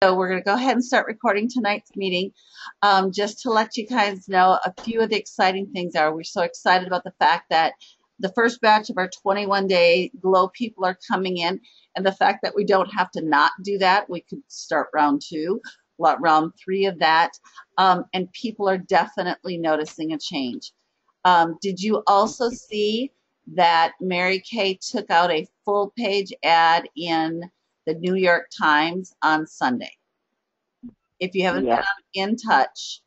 So we're going to go ahead and start recording tonight's meeting. Just to let you guys know, a few of the exciting things are, we're so excited about the fact that the first batch of our 21-day Glow people are coming in, and the fact that we don't have to not do that. We could start round 2, round 3 of that, and people are definitely noticing a change. Did you also see that Mary Kay took out a full page ad in the New York Times on Sunday? If you haven't been in touch,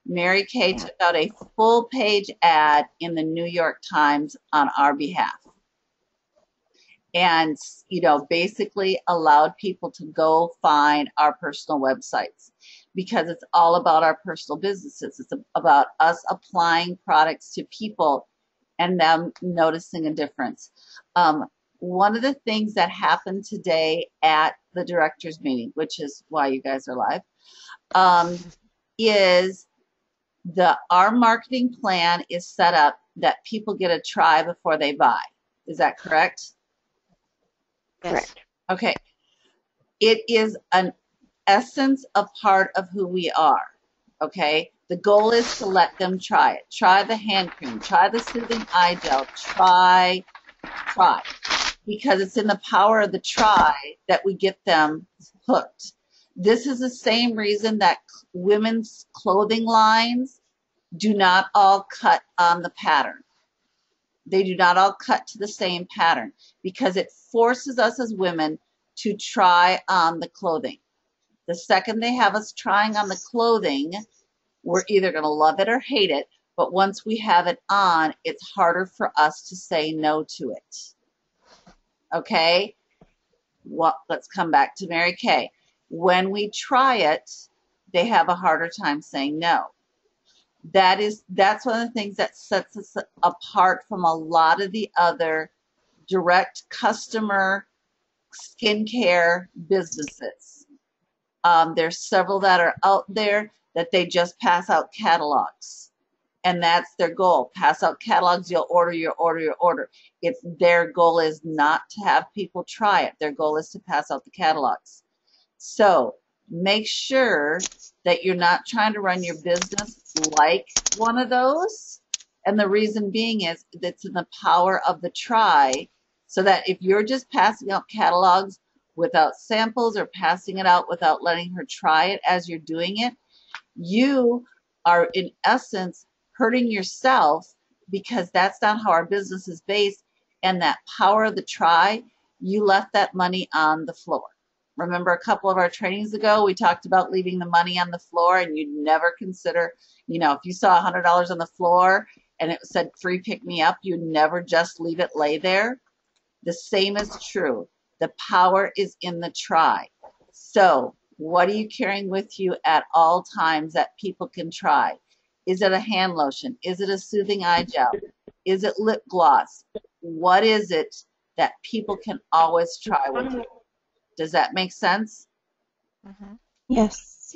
Mary Kay took out a full page ad in the New York Times on our behalf. And, basically allowed people to go find our personal websites, because it's all about our personal businesses. It's about us applying products to people and them noticing a difference. One of the things that happened today at the directors meeting, which is why you guys are live, is our marketing plan is set up that people get a try before they buy. Is that correct? Correct. Okay. It is an essence, a part of who we are. Okay. The goal is to let them try it. Try the hand cream. Try the soothing eye gel. Try. Because it's in the power of the try that we get them hooked. This is the same reason that women's clothing lines do not all cut on the pattern. They do not all cut to the same pattern, because it forces us as women to try on the clothing. The second they have us trying on the clothing, we're either going to love it or hate it, but once we have it on, it's harder for us to say no to it. Okay? Let's come back to Mary Kay. When we try it, they have a harder time saying no. That's one of the things that sets us apart from a lot of the other direct customer skincare businesses. There's several that are out there that they just pass out catalogs, and that's their goal. Pass out catalogs, you'll order. It's their goal is not to have people try it. Their goal is to pass out the catalogs. So make sure that you're not trying to run your business like one of those. And the reason being is it's in the power of the try, so that if you're just passing out catalogs without samples, or passing it out without letting her try it as you're doing it, you are in essence hurting yourself, because that's not how our business is based. And that power of the try, you left that money on the floor. Remember, a couple of our trainings ago, we talked about leaving the money on the floor, and you'd never consider, if you saw $100 on the floor and it said free pick me up, you'd never just leave it lay there. The same is true. The power is in the try. So what are you carrying with you at all times that people can try? Is it a hand lotion? Is it a soothing eye gel? Is it lip gloss? What is it that people can always try with you? Does that make sense? Mm-hmm. Yes.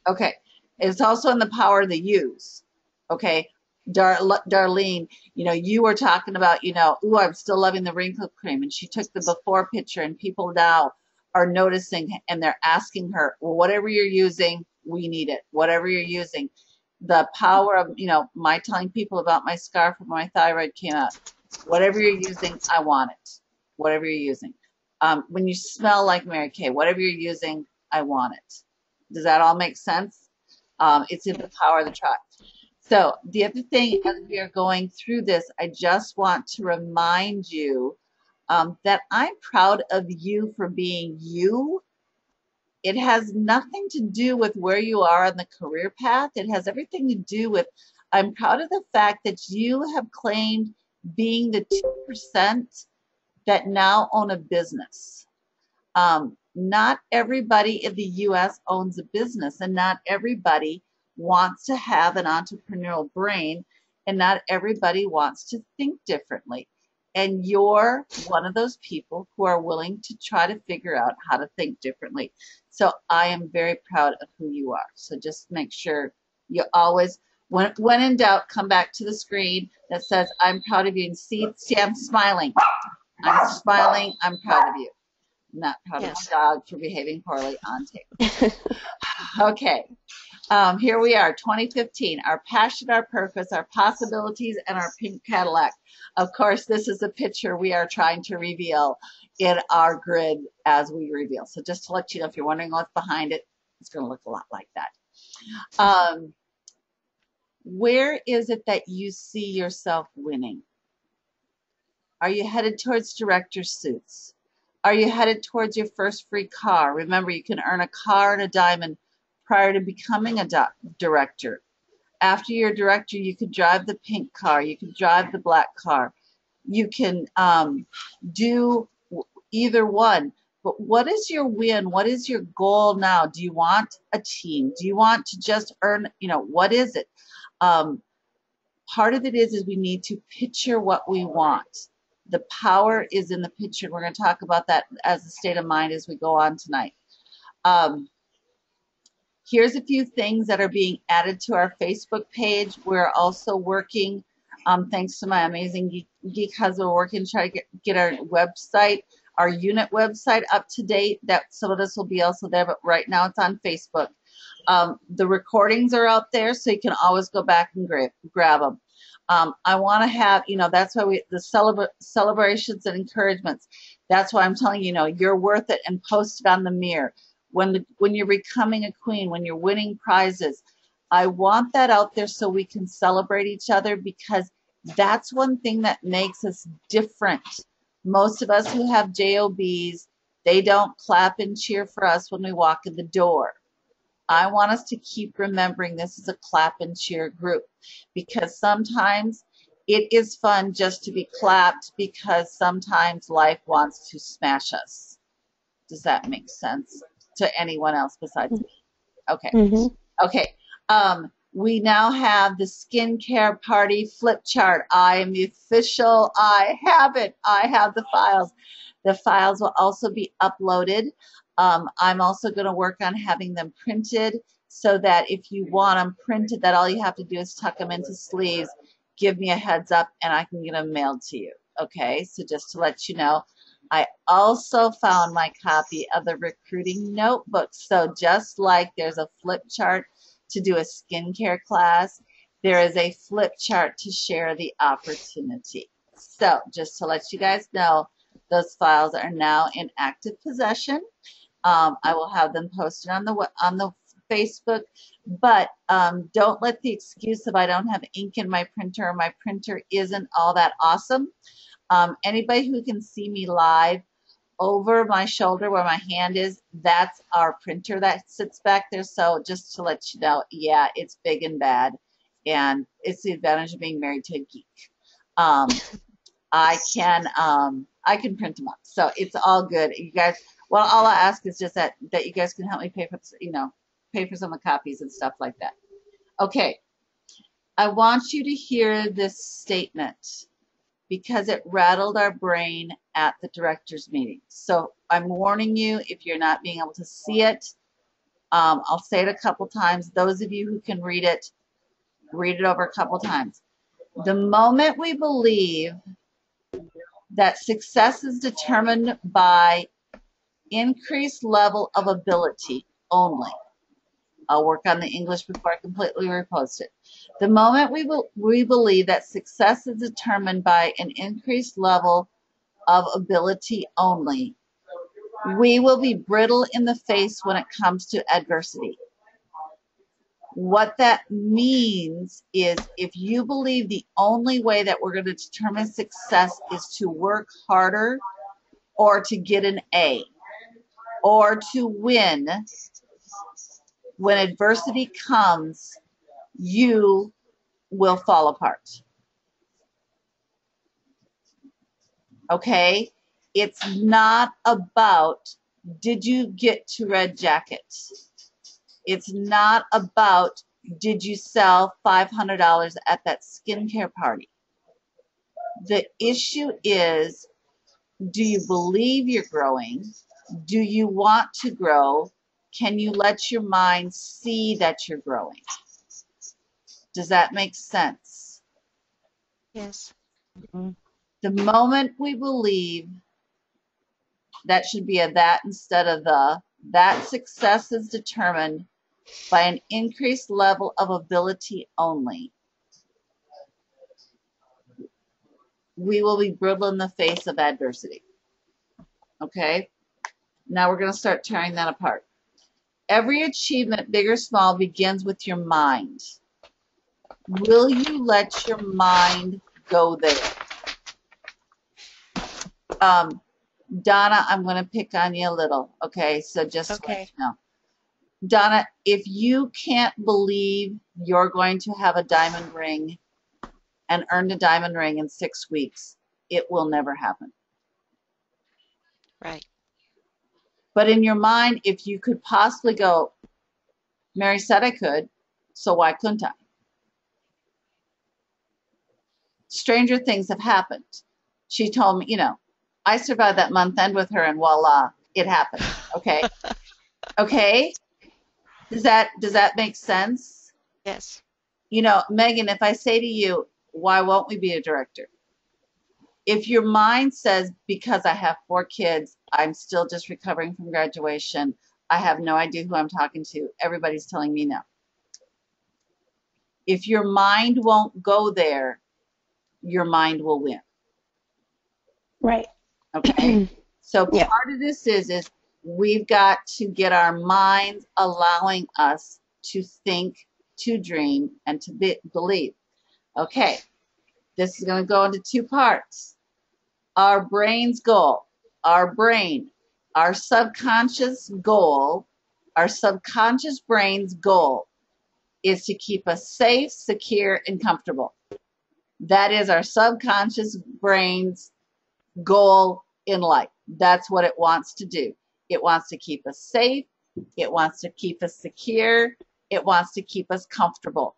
Okay. It's also in the power of the use. Okay. Darlene, you were talking about, ooh, I'm still loving the wrinkle cream. And she took the before picture, and people now are noticing, and they're asking her, well, whatever you're using, we need it. Whatever you're using. The power of, my telling people about my scarf when my thyroid came out. Whatever you're using, I want it. Whatever you're using. When you smell like Mary Kay, whatever you're using, I want it. Does that all make sense? It's in the power of the try. So the other thing, as we are going through this, I just want to remind you that I'm proud of you for being you. It has nothing to do with where you are on the career path. It has everything to do with, I'm proud of the fact that you have claimed being the 2% that now own a business. Not everybody in the U.S. owns a business, and not everybody wants to have an entrepreneurial brain, and not everybody wants to think differently. And you're one of those people who are willing to try to figure out how to think differently. So I am very proud of who you are. So just make sure you always, when in doubt, come back to the screen that says, I'm proud of you. And see, I'm smiling. I'm smiling. I'm proud of you. Not proud of Yes. my dog for behaving poorly on tape. Okay. Here we are, 2015, our passion, our purpose, our possibilities, and our pink Cadillac. Of course, this is a picture we are trying to reveal in our grid as we reveal. So just to let you know, if you're wondering what's behind it, it's going to look a lot like that. Where is it that you see yourself winning? Are you headed towards director suits? Are you headed towards your first free car? Remember, you can earn a car and a diamond prior to becoming a director. After you're a director, you can drive the pink car. You can drive the black car. You can do either one. But what is your win? What is your goal now? Do you want a team? Do you want to just earn, what is it? Part of it is we need to picture what we want. The power is in the picture. We're going to talk about that as a state of mind as we go on tonight. Here's a few things that are being added to our Facebook page. We're also working, thanks to my amazing geek husband, we're working to try to get our website, our unit website up to date. That some of this will be also there, but right now it's on Facebook. The recordings are out there, so you can always go back and grab them. I want to have, that's why the celebrations and encouragements. That's why I'm telling you, you're worth it, and post it on the mirror. When you're becoming a queen, when you're winning prizes, I want that out there so we can celebrate each other, because that's one thing that makes us different. Most of us who have JOBs, they don't clap and cheer for us when we walk in the door. I want us to keep remembering this is a clap and cheer group, because sometimes it is fun just to be clapped, because sometimes life wants to smash us. Does that make sense to anyone else besides me? Okay. Mm-hmm. Okay. We now have the skincare party flip chart. I am the official. I have it. I have the files. The files will also be uploaded. I'm also going to work on having them printed, so that if you want them printed, that all you have to do is tuck them into sleeves, give me a heads up, and I can get them mailed to you. Okay, so just to let you know, I also found my copy of the recruiting notebook. So just like there's a flip chart to do a skincare class, there is a flip chart to share the opportunity. So just to let you guys know, those files are now in active possession. I will have them posted on the Facebook, but don't let the excuse of I don't have ink in my printer, or my printer isn't all that awesome. Anybody who can see me live, over my shoulder where my hand is, that's our printer that sits back there. So just to let you know, yeah, it's big and bad, and it's the advantage of being married to a geek. I can print them up, so it's all good. You guys, well, all I ask is just that you guys can help me pay for, pay for some of the copies and stuff like that. Okay, I want you to hear this statement, because it rattled our brain at the director's meeting. So I'm warning you, if you're not being able to see it, I'll say it a couple times. Those of you who can read it over a couple times. The moment we believe that success is determined by increased level of ability only. I'll work on the English before I completely repost it. The moment we believe that success is determined by an increased level of ability only, we will be brittle in the face when it comes to adversity. What that means is, if you believe the only way that we're going to determine success is to work harder, or to get an A, or to win, when adversity comes, you will fall apart. Okay? It's not about, did you get to Red Jackets? It's not about, did you sell $500 at that skincare party? The issue is, do you believe you're growing? Do you want to grow? Can you let your mind see that you're growing? Does that make sense? Yes. Mm-hmm. The moment we believe That should be a that instead of the. That success is determined by an increased level of ability only. We will be brutal in the face of adversity. Okay? Now we're going to start tearing that apart. Every achievement, big or small, begins with your mind. Will you let your mind go there? Donna, I'm going to pick on you a little. Okay? So just so Okay. you know. Donna, if you can't believe you're going to have a diamond ring and earn a diamond ring in 6 weeks, it will never happen. Right. But in your mind, if you could possibly go, Mary said I could, so why couldn't I? Stranger things have happened. She told me, I survived that month end with her and voila, it happened. Okay. Okay. Does that make sense? Yes. Megan, if I say to you, why won't we be a director? If your mind says, because I have 4 kids, I'm still just recovering from graduation, I have no idea who I'm talking to, everybody's telling me no. If your mind won't go there, your mind will win. Right. Okay? So Yeah. part of this is we've got to get our minds allowing us to think, to dream, and to believe. Okay, this is going to go into 2 parts. Our brain's goal, our subconscious goal, our subconscious brain's goal is to keep us safe, secure, and comfortable. That is our subconscious brain's goal in life. That's what it wants to do. It wants to keep us safe. It wants to keep us secure. It wants to keep us comfortable.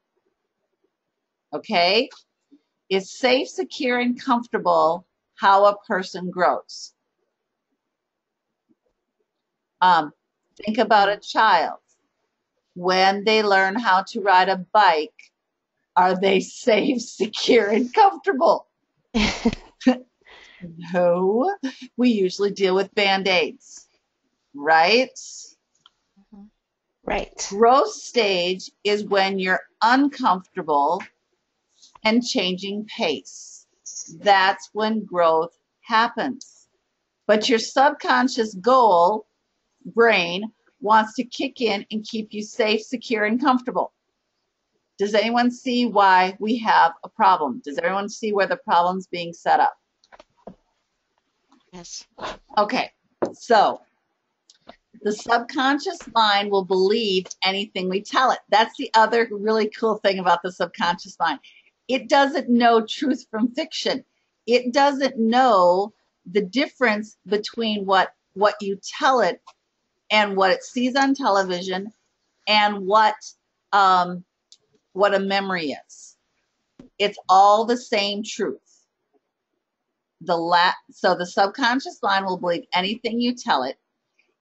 Okay? Is safe, secure, and comfortable how a person grows. Think about a child. When they learn how to ride a bike, are they safe, secure, and comfortable? No. We usually deal with Band-Aids, right? Right. Growth stage is when you're uncomfortable and changing pace. That's when growth happens. But your subconscious goal, brain, wants to kick in and keep you safe, secure, and comfortable. Does anyone see why we have a problem? Does everyone see where the problem's being set up? Yes. Okay, so the subconscious mind will believe anything we tell it. That's the other really cool thing about the subconscious mind. It doesn't know truth from fiction. It doesn't know the difference between what you tell it and what it sees on television and what a memory is. It's all the same truth. So the subconscious mind will believe anything you tell it.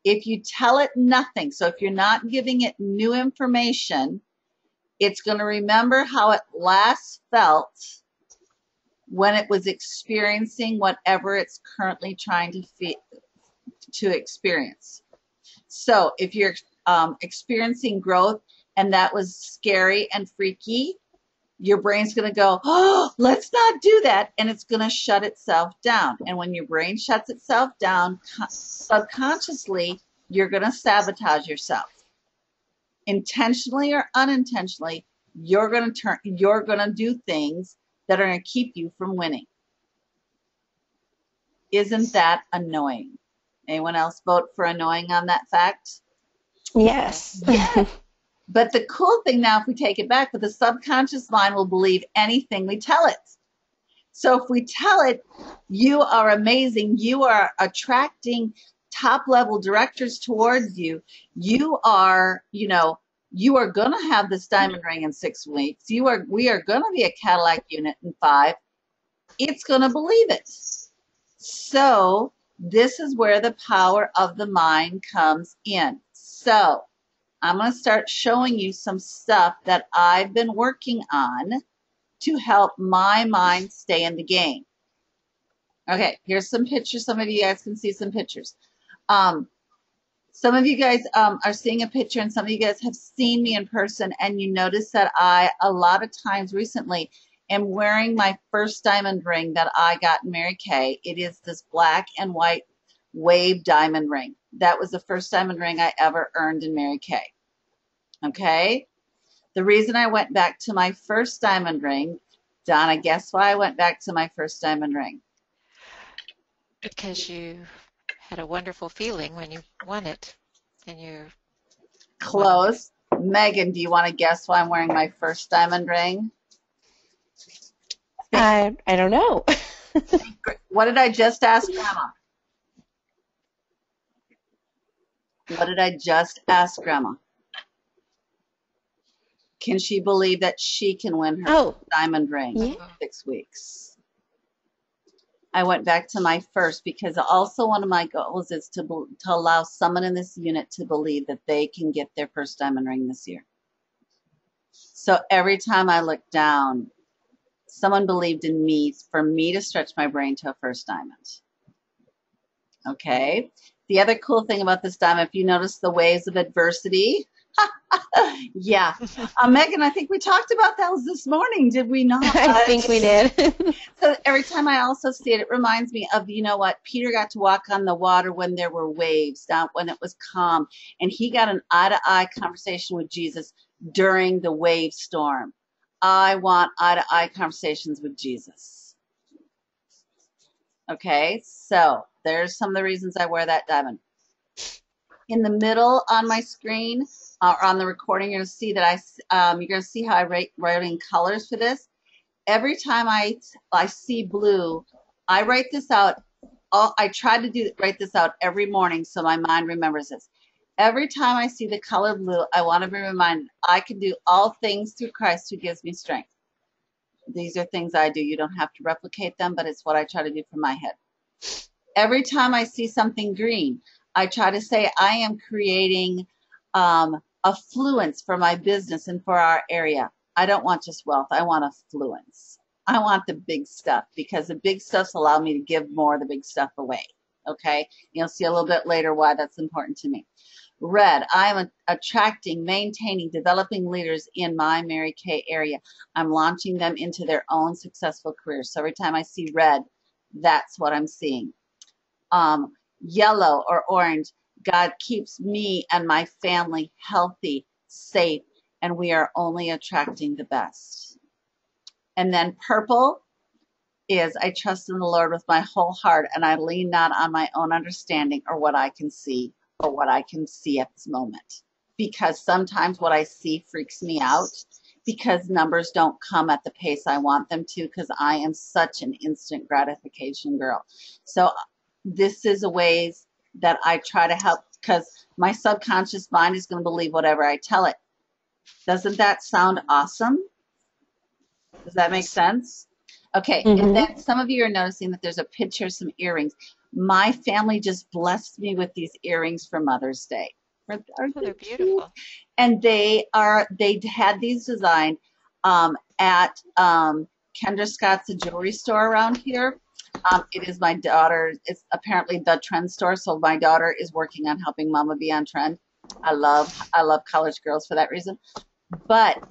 If you tell it nothing, so if you're not giving it new information, it's going to remember how it last felt when it was experiencing whatever it's currently trying to experience. So if you're experiencing growth and that was scary and freaky, your brain's going to go, oh, let's not do that. And it's going to shut itself down. And when your brain shuts itself down, subconsciously, you're going to sabotage yourself. Intentionally or unintentionally, you're going to do things that are going to keep you from winning. Isn't that annoying? Anyone else vote for annoying on that fact? Yes. Yeah. But the cool thing now, if we take it back, but the subconscious mind will believe anything we tell it. So if we tell it, you are amazing, you are attracting top level directors towards you, you are going to have this diamond ring in 6 weeks, we are going to be a Cadillac unit in 5, it's going to believe it. So this is where the power of the mind comes in. So I'm going to start showing you some stuff that I've been working on to help my mind stay in the game. Okay, here's some pictures. Some of you guys can see some pictures. Some of you guys are seeing a picture, and some of you guys have seen me in person, and you notice that I, a lot of times recently, am wearing my first diamond ring that I got in Mary Kay. It is this black and white wave diamond ring. That was the first diamond ring I ever earned in Mary Kay. Okay? The reason I went back to my first diamond ring, Donna, guess why I went back to my first diamond ring? Because you had a wonderful feeling when you won it, and you. Close. Megan, do you want to guess why I'm wearing my first diamond ring? I don't know. What did I just ask Grandma? What did I just ask Grandma? Can she believe that she can win her Oh, diamond ring in yeah. 6 weeks? I went back to my first because also one of my goals is to allow someone in this unit to believe that they can get their first diamond ring this year. So every time I look down, someone believed in me for me to stretch my brain to a first diamond. Okay. The other cool thing about this diamond, if you notice the waves of adversity, yeah. Megan, I think we talked about those this morning, did we not? I think we did. So every time I also see it, it reminds me of, you know what, Peter got to walk on the water when there were waves, not when it was calm. And he got an eye-to-eye conversation with Jesus during the wave storm. I want eye-to-eye conversations with Jesus. Okay, so there's some of the reasons I wear that diamond. In the middle on my screen, or on the recording, you're going to see that you're going to see how I write in colors for this. Every time I see blue, I write this out. I try to write this out every morning so my mind remembers this. Every time I see the color blue, I want to be reminded I can do all things through Christ who gives me strength. These are things I do. You don't have to replicate them, but it's what I try to do from my head. Every time I see something green, I try to say I am creating affluence for my business and for our area. I don't want just wealth. I want affluence. I want the big stuff because the big stuffs allow me to give more of the big stuff away. Okay? You'll see a little bit later why that's important to me. Red, I'm attracting, maintaining, developing leaders in my Mary Kay area. I'm launching them into their own successful careers. So every time I see red, that's what I'm seeing. Yellow or orange, God keeps me and my family healthy, safe, and we are only attracting the best. And then purple is I trust in the Lord with my whole heart, and I lean not on my own understanding or what I can see or what I can see at this moment. Because sometimes what I see freaks me out because numbers don't come at the pace I want them to because I am such an instant gratification girl. So this is a ways that I try to help because my subconscious mind is going to believe whatever I tell it. Doesn't that sound awesome? Does that make sense? Okay, and then some of you are noticing that there's a picture of some earrings. My family just blessed me with these earrings for Mother's Day. Oh, they're beautiful. And they had these designed at Kendra Scott's jewelry store around here. It is my daughter. It's apparently the trend store. So my daughter is working on helping Mama be on trend. I love college girls for that reason. But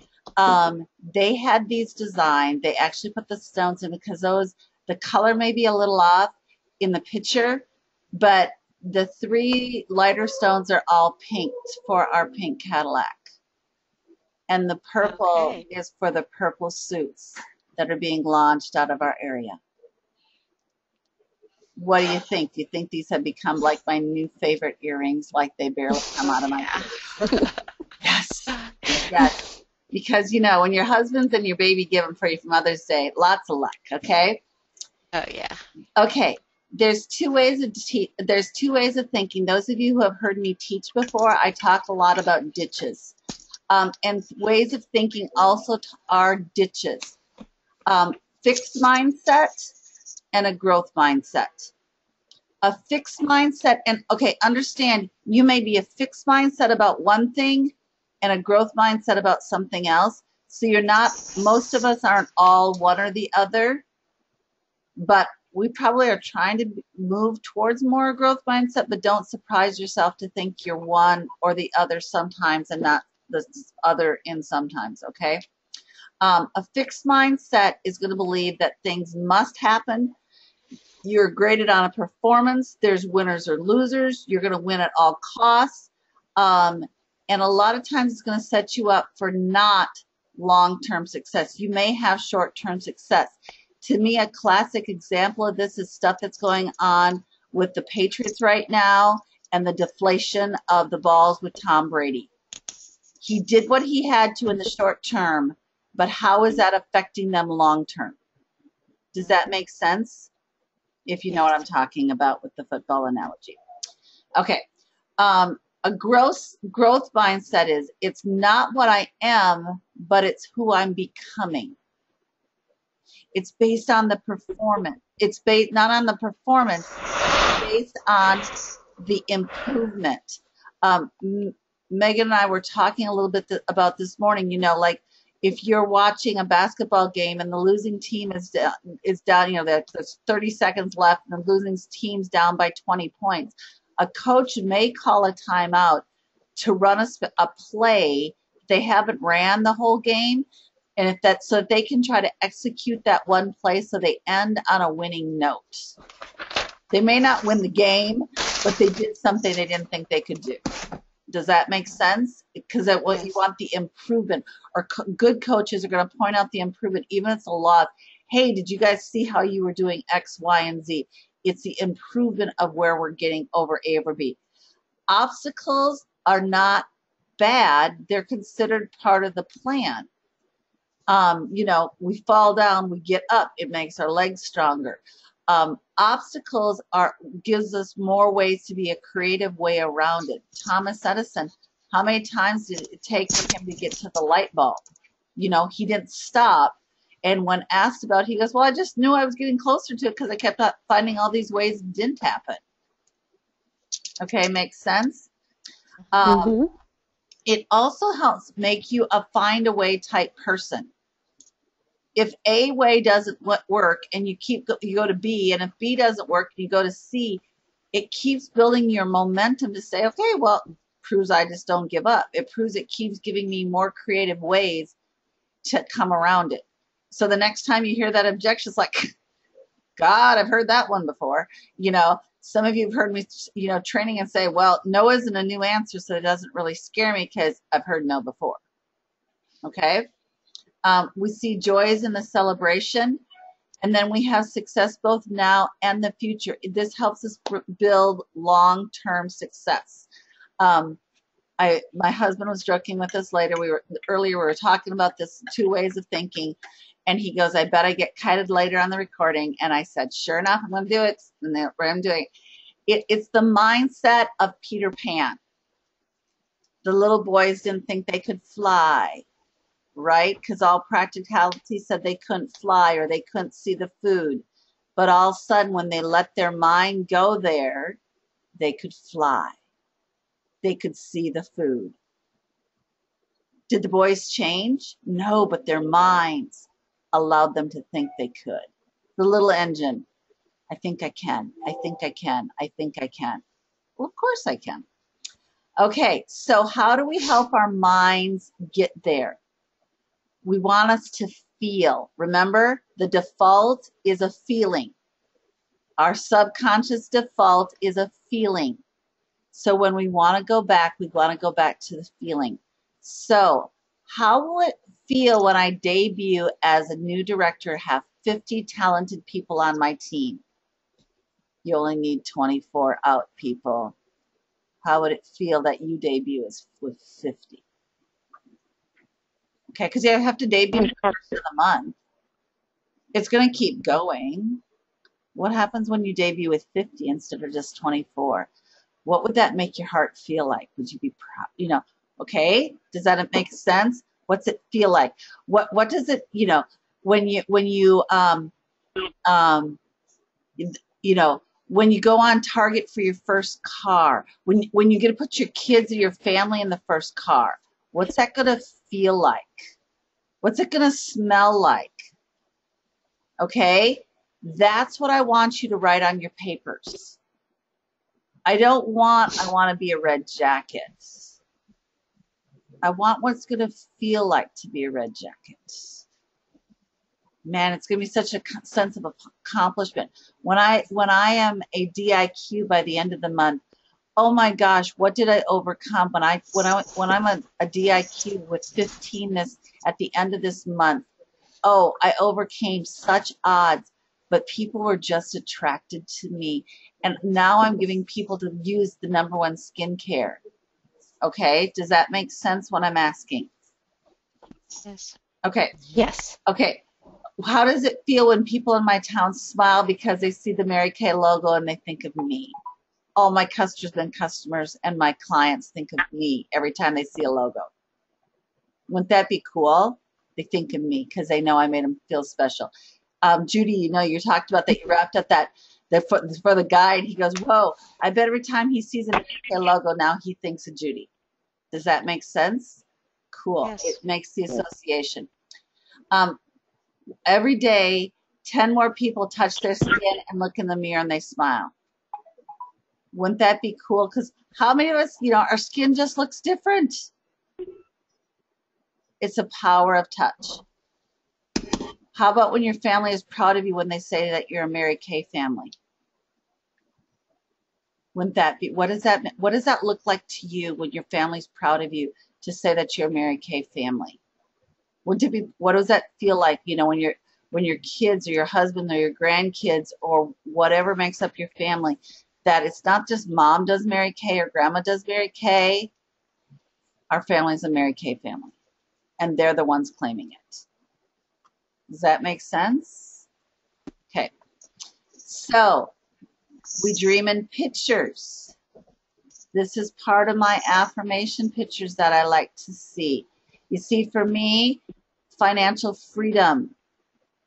they had these designed. They actually put the stones in because the color may be a little off in the picture, but the 3 lighter stones are all pink for our pink Cadillac. And the purple is for the purple suits that are being launched out of our area. What do you think? Do you think these have become like my new favorite earrings, like they barely come out of my head? Yes. Yes. Because, you know, when your husbands and your baby give them for you for Mother's Day, lots of luck, okay? Oh, yeah. Okay. There's two ways of thinking. Those of you who have heard me teach before, I talk a lot about ditches. And ways of thinking also are ditches. Fixed mindset and a growth mindset. A fixed mindset, and okay, understand, you may be a fixed mindset about one thing and a growth mindset about something else. So most of us aren't all one or the other, but we probably are trying to move towards more growth mindset, but don't surprise yourself to think you're one or the other sometimes and not the other in sometimes, okay? A fixed mindset is going to believe that things must happen. You're graded on a performance. There's winners or losers. You're going to win at all costs. And a lot of times it's going to set you up for not long-term success. You may have short-term success. To me, a classic example of this is stuff that's going on with the Patriots right now and the deflation of the balls with Tom Brady. He did what he had to in the short term, but how is that affecting them long term? Does that make sense? If you know what I'm talking about with the football analogy. Okay. A growth mindset is, it's not what I am, but it's who I'm becoming. It's based on the performance. It's based not on the performance, it's based on the improvement. Megan and I were talking a little bit about this morning, you know, like if you're watching a basketball game and the losing team is down, you know, there's 30 seconds left and the losing team's down by 20 points. A coach may call a timeout to run a play they haven't ran the whole game, and if that's so that they can try to execute that one play so they end on a winning note. They may not win the game, but they did something they didn't think they could do. Does that make sense? Because you want the improvement, or good coaches are going to point out the improvement, even if it's a loss. Hey, did you guys see how you were doing X, Y, and Z? It's the improvement of where we're getting over A over B. Obstacles are not bad. They're considered part of the plan. You know, we fall down, we get up. It makes our legs stronger. Obstacles gives us more ways to be a creative way around it. Thomas Edison, how many times did it take for him to get to the light bulb? You know, he didn't stop. And when asked about it, he goes, well, I just knew I was getting closer to it because I kept finding all these ways it didn't happen. Okay, makes sense? It also helps make you a find a way type person. If A way doesn't work and you go to B, and if B doesn't work and you go to C, it keeps building your momentum to say, okay, well, it proves I just don't give up. It proves it keeps giving me more creative ways to come around it. So the next time you hear that objection, it's like, God, I've heard that one before. You know, some of you have heard me, you know, training and say, well, no isn't a new answer, so it doesn't really scare me because I've heard no before. Okay? We see joys in the celebration, and then we have success both now and the future. This helps us build long-term success. My husband was joking with us earlier we were talking about this 2 ways of thinking, and he goes, I bet I get kited later on the recording. And I said, sure enough, I'm going to do it. And that's what I'm doing. It's the mindset of Peter Pan. The little boys didn't think they could fly, right? Because all practicality said they couldn't fly or they couldn't see the food. But all of a sudden, when they let their mind go there, they could fly. They could see the food. Did the boys change? No, but their minds allowed them to think they could. The little engine. I think I can. I think I can. I think I can. Well, of course I can. Okay, so how do we help our minds get there? We want us to feel. Remember, the default is a feeling. Our subconscious default is a feeling. So when we want to go back, we want to go back to the feeling. So how will it feel when I debut as a new director, have 50 talented people on my team? You only need 24 out people. How would it feel that you debut with 50? Okay, because you have to debut the first of the month. It's going to keep going. What happens when you debut with 50 instead of just 24? What would that make your heart feel like? Would you be proud? You know, okay, does that make sense? What's it feel like? What does it, you know, when you go on Target for your first car, when you get to put your kids or your family in the first car, what's that going to feel like? What's it going to smell like? Okay? That's what I want you to write on your papers. I want to be a red jacket. I want what's going to feel like to be a red jacket. Man, it's going to be such a sense of accomplishment. When I am a DIQ by the end of the month, oh my gosh, what did I overcome when I'm a DIQ with 15 at the end of this month? Oh, I overcame such odds, but people were just attracted to me. And now I'm giving people to use the #1 skincare. Okay, does that make sense what I'm asking? Yes. Okay. Yes. Okay. How does it feel when people in my town smile because they see the Mary Kay logo and they think of me? All my customers and my clients think of me every time they see a logo. Wouldn't that be cool? They think of me because they know I made them feel special. Judy, you talked about that. You wrapped up that for the guy, and he goes, whoa, I bet every time he sees a Mary Kay logo now he thinks of Judy. Does that make sense? Cool. Yes. It makes the association. Every day, 10 more people touch their skin and look in the mirror and they smile. Wouldn't that be cool? Because how many of us, our skin just looks different. It's a power of touch. How about when your family is proud of you when they say that you're a Mary Kay family? Wouldn't that be, what does that look like to you when your family's proud of you to say that you're a Mary Kay family? What does that feel like, when your kids or your husband or your grandkids or whatever makes up your family, that it's not just mom does Mary Kay or grandma does Mary Kay. Our family's a Mary Kay family, and they're the ones claiming it. Does that make sense? Okay. So we dream in pictures. This is part of my affirmation pictures that I like to see. You see, for me, financial freedom.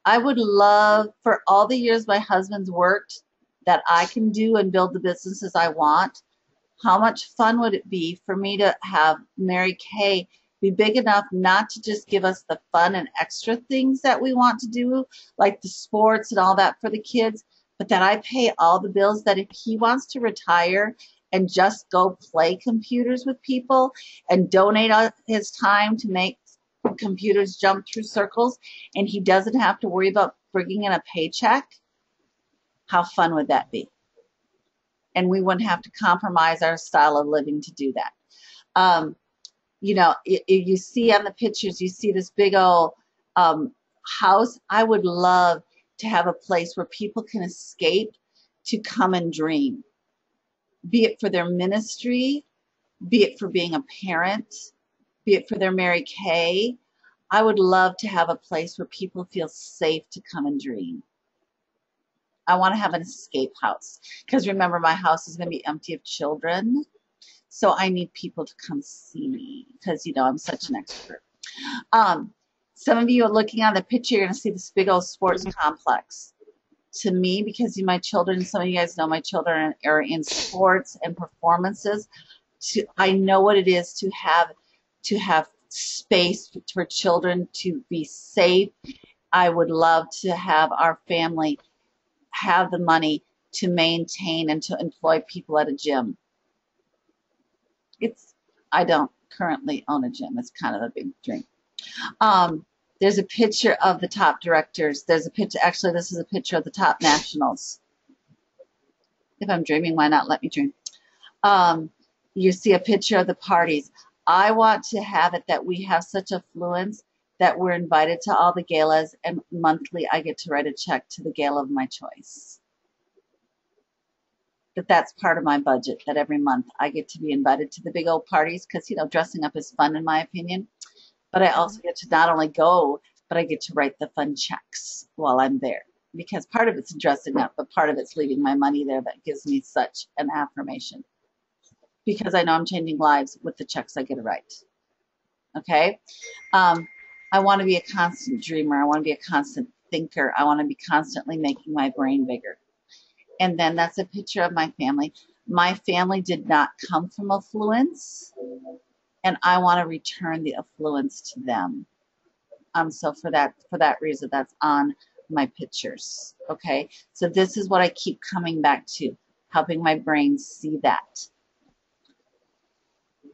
I would love, for all the years my husband's worked, that I can do and build the businesses I want. How much fun would it be for me to have Mary Kay be big enough not to just give us the fun and extra things that we want to do, like the sports and all that for the kids, but that I pay all the bills, that if he wants to retire and just go play computers with people and donate his time to make computers jump through circles and he doesn't have to worry about bringing in a paycheck, how fun would that be? And we wouldn't have to compromise our style of living to do that. You see on the pictures, you see this big old house. I would love to have a place where people can escape to come and dream, be it for their ministry, be it for being a parent, be it for their Mary Kay. I would love to have a place where people feel safe to come and dream. I want to have an escape house because remember, my house is going to be empty of children. So I need people to come see me because, I'm such an expert. Some of you are looking on the picture, you're going to see this big old sports complex. To me, because my children, some of you guys know my children are in sports and performances. I know what it is to have space for children to be safe. I would love to have our family have the money to maintain and to employ people at a gym. I don't currently own a gym. It's kind of a big dream. There's a picture of the top directors. There's a picture, actually this is a picture of the top nationals. If I'm dreaming, why not let me dream? You see a picture of the parties. I want to have it that we have such affluence that we're invited to all the galas, and monthly I get to write a check to the gala of my choice. That's part of my budget, that every month I get to be invited to the big old parties because, dressing up is fun in my opinion. But I also get to not only go, but I get to write the fun checks while I'm there. Because part of it's dressing up, but part of it's leaving my money there that gives me such an affirmation. Because I know I'm changing lives with the checks I get to write. Okay? I want to be a constant dreamer. I want to be a constant thinker. I want to be constantly making my brain bigger. And then that's a picture of my family. My family did not come from affluence, and I want to return the affluence to them. So for that reason, that's on my pictures. Okay, so this is what I keep coming back to, helping my brain see that.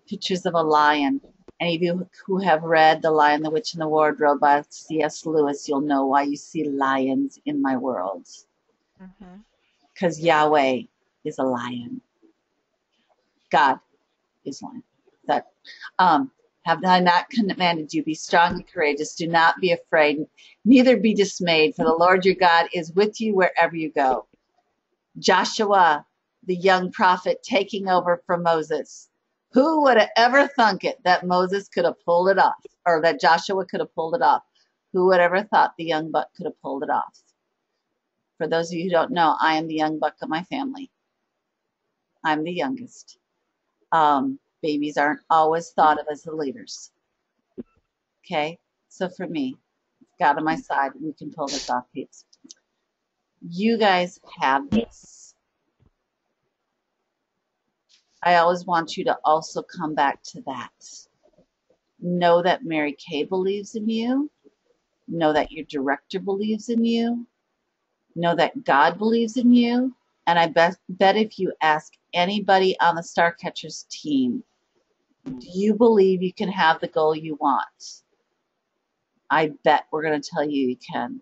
Pictures of a lion. Any of you who have read The Lion, the Witch, and the Wardrobe by C.S. Lewis, you'll know why you see lions in my world. Because Yahweh is a lion. God is lion. That have I not commanded you? Be strong and courageous. Do not be afraid, neither be dismayed, for the Lord your God is with you wherever you go. Joshua, the young prophet, taking over from Moses. Who would have ever thunk it that Moses could have pulled it off, or that Joshua could have pulled it off? Who would ever thought the young buck could have pulled it off? For those of you who don't know, I am the young buck of my family. I'm the youngest. Babies aren't always thought of as the leaders. Okay, so for me, God on my side, we can pull this off, peeps. You guys have this. I always want you to also come back to that. Know that Mary Kay believes in you. Know that your director believes in you. Know that God believes in you. And I bet if you ask anybody on the Starcatchers team, do you believe you can have the goal you want? I bet we're going to tell you you can.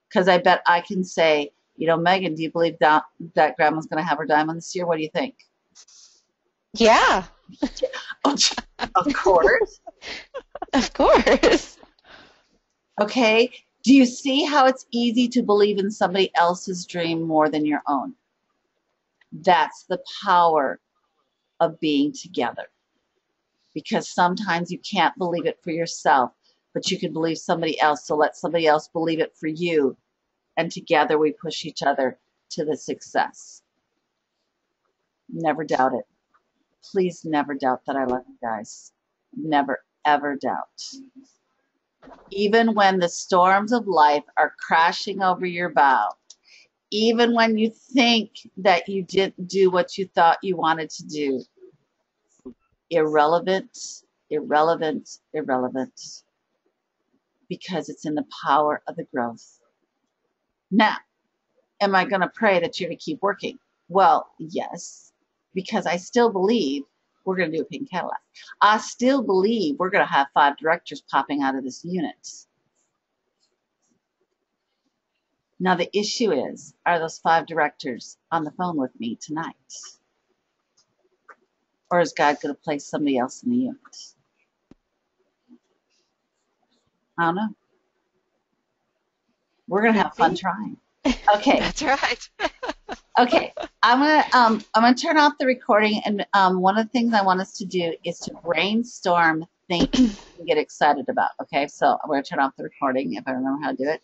Because I bet I can say, you know, Megan, do you believe that Grandma's going to have her diamond this year? What do you think? Yeah. Of course. Of course. Okay. Do you see how it's easy to believe in somebody else's dream more than your own? That's the power of being together. Because sometimes you can't believe it for yourself, but you can believe somebody else. So let somebody else believe it for you. And together we push each other to the success. Never doubt it. Please never doubt that I love you guys. Never, ever doubt. Even when the storms of life are crashing over your bow, even when you think that you didn't do what you thought you wanted to do, irrelevant, irrelevant, irrelevant, because it's in the power of the growth. Now, am I going to pray that you're going to keep working? Well, yes, because I still believe we're going to do a pink Cadillac. I still believe we're going to have 5 directors popping out of this unit. Now, the issue is, are those 5 directors on the phone with me tonight? Or is God going to place somebody else in the unit? I don't know. We're going to have fun trying. Okay. That's right. Okay. I'm gonna turn off the recording, and one of the things I want us to do is to brainstorm things and get excited about. Okay, so I'm gonna turn off the recording if I remember how to do it.